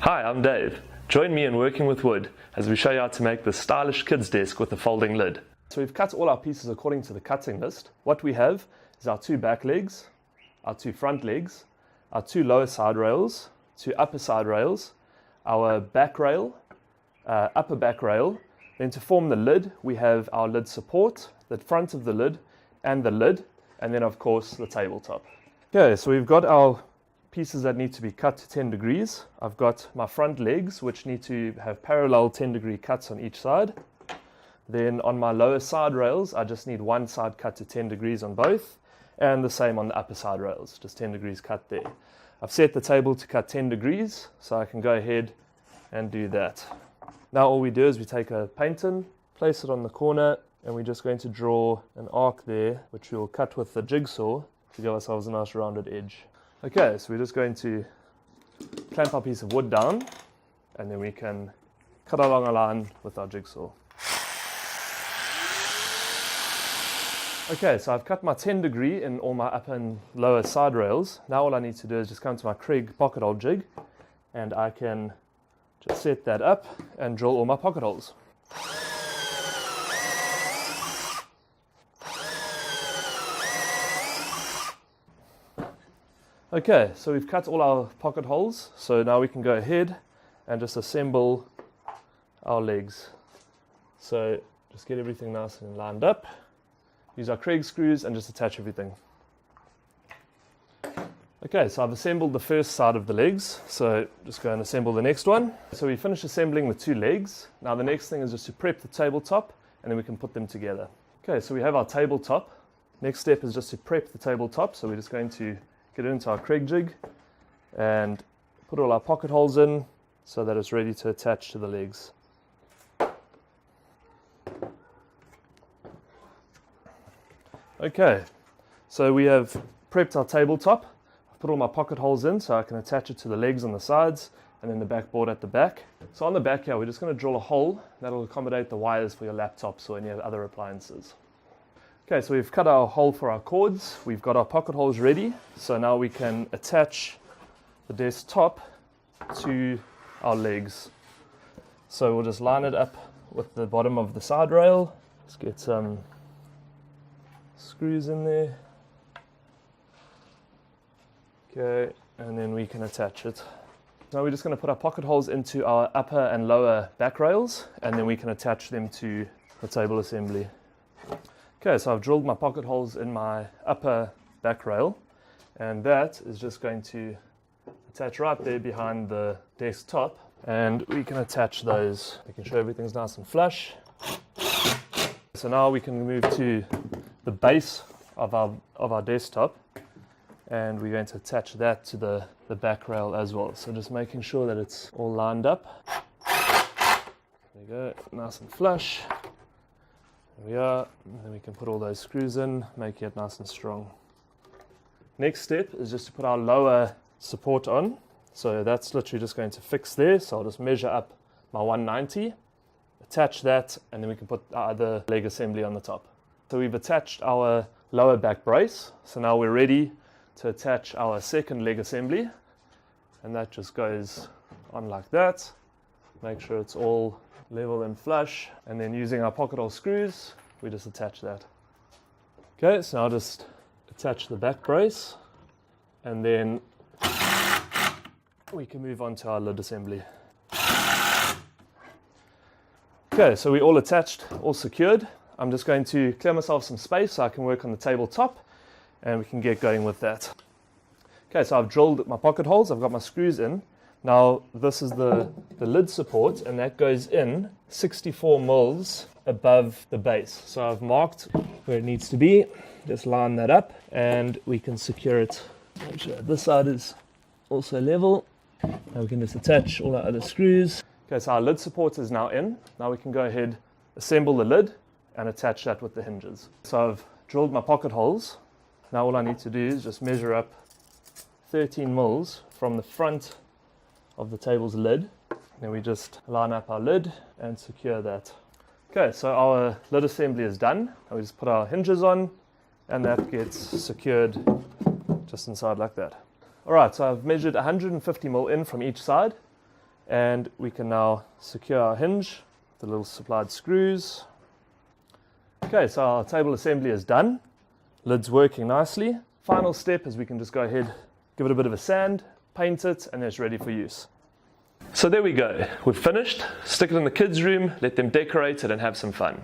Hi, I'm Dave. Join me in working with wood as we show you how to make this stylish kids desk with a folding lid. So we've cut all our pieces according to the cutting list. What we have is our 2 back legs, our 2 front legs, our 2 lower side rails, 2 upper side rails, our back rail, upper back rail. Then to form the lid, we have our lid support, the front of the lid, and then of course the tabletop. Okay, so we've got our pieces that need to be cut to 10 degrees. I've got my front legs, which need to have parallel 10-degree cuts on each side. Then on my lower side rails, I just need one side cut to 10 degrees on both, and the same on the upper side rails, just 10 degrees cut there. I've set the table to cut 10 degrees, so I can go ahead and do that. Now all we do is we take a paint-in, place it on the corner, and we're just going to draw an arc there, which we'll cut with the jigsaw to give ourselves a nice rounded edge. Okay, so we're just going to clamp our piece of wood down, and then we can cut along a line with our jigsaw. Okay, so I've cut my 10 degree in all my upper and lower side rails. Now all I need to do is just come to my Kreg pocket hole jig, and I can just set that up and drill all my pocket holes. Okay, so we've cut all our pocket holes, so now we can go ahead and just assemble our legs. So just get everything nice and lined up, use our Kreg screws and just attach everything. Okay, so I've assembled the first side of the legs, so just go and assemble the next one. So we finished assembling the 2 legs. Now the next thing is just to prep the tabletop, and then we can put them together. Okay, so we have our tabletop. Next step is just to prep the tabletop, so we're just going to get it into our Kreg jig and put all our pocket holes in so that it's ready to attach to the legs. Okay, so we have prepped our tabletop. I've put all my pocket holes in so I can attach it to the legs on the sides and then the backboard at the back. So on the back here, we're just going to drill a hole that'll accommodate the wires for your laptops or any other appliances. Okay, so we've cut our hole for our cords, we've got our pocket holes ready, so now we can attach the desktop to our legs. So we'll just line it up with the bottom of the side rail. Let's get some screws in there. Okay, and then we can attach it. Now we're just going to put our pocket holes into our upper and lower back rails, and then we can attach them to the table assembly. Okay, so I've drilled my pocket holes in my upper back rail, and that is just going to attach right there behind the desktop, and we can attach those, making sure everything's nice and flush. So now we can move to the base of our desktop, and we're going to attach that to the back rail as well. So just making sure that it's all lined up. There we go, nice and flush. There we are, and then we can put all those screws in, making it nice and strong. Next step is just to put our lower support on. So that's literally just going to fix there. So I'll just measure up my 190, attach that, and then we can put our other leg assembly on the top. So we've attached our lower back brace. So now we're ready to attach our second leg assembly. And that just goes on like that. Make sure it's all level and flush, and then using our pocket hole screws, we just attach that. Okay, so now just attach the back brace, and then we can move on to our lid assembly. Okay, so we're all attached, all secured. I'm just going to clear myself some space so I can work on the tabletop, and we can get going with that. Okay, so I've drilled my pocket holes, I've got my screws in. Now this is the lid support, and that goes in 64 mils above the base. So I've marked where it needs to be, just line that up, and we can secure it. Make sure this side is also level. Now we can just attach all our other screws. Okay, so our lid support is now in. Now we can go ahead, assemble the lid, and attach that with the hinges. So I've drilled my pocket holes. Now all I need to do is just measure up 13 mils from the front of the table's lid. Then we just line up our lid and secure that. Okay, so our lid assembly is done. Now we just put our hinges on, and that gets secured just inside like that. Alright, so I've measured 150 mil in from each side, And we can now secure our hinge with the little supplied screws. Okay, so our table assembly is done. Lid's working nicely. Final step is we can just go ahead, give it a bit of a sand, paint it, and it's ready for use. So there we go. We've finished. Stick it in the kids' room, let them decorate it and have some fun.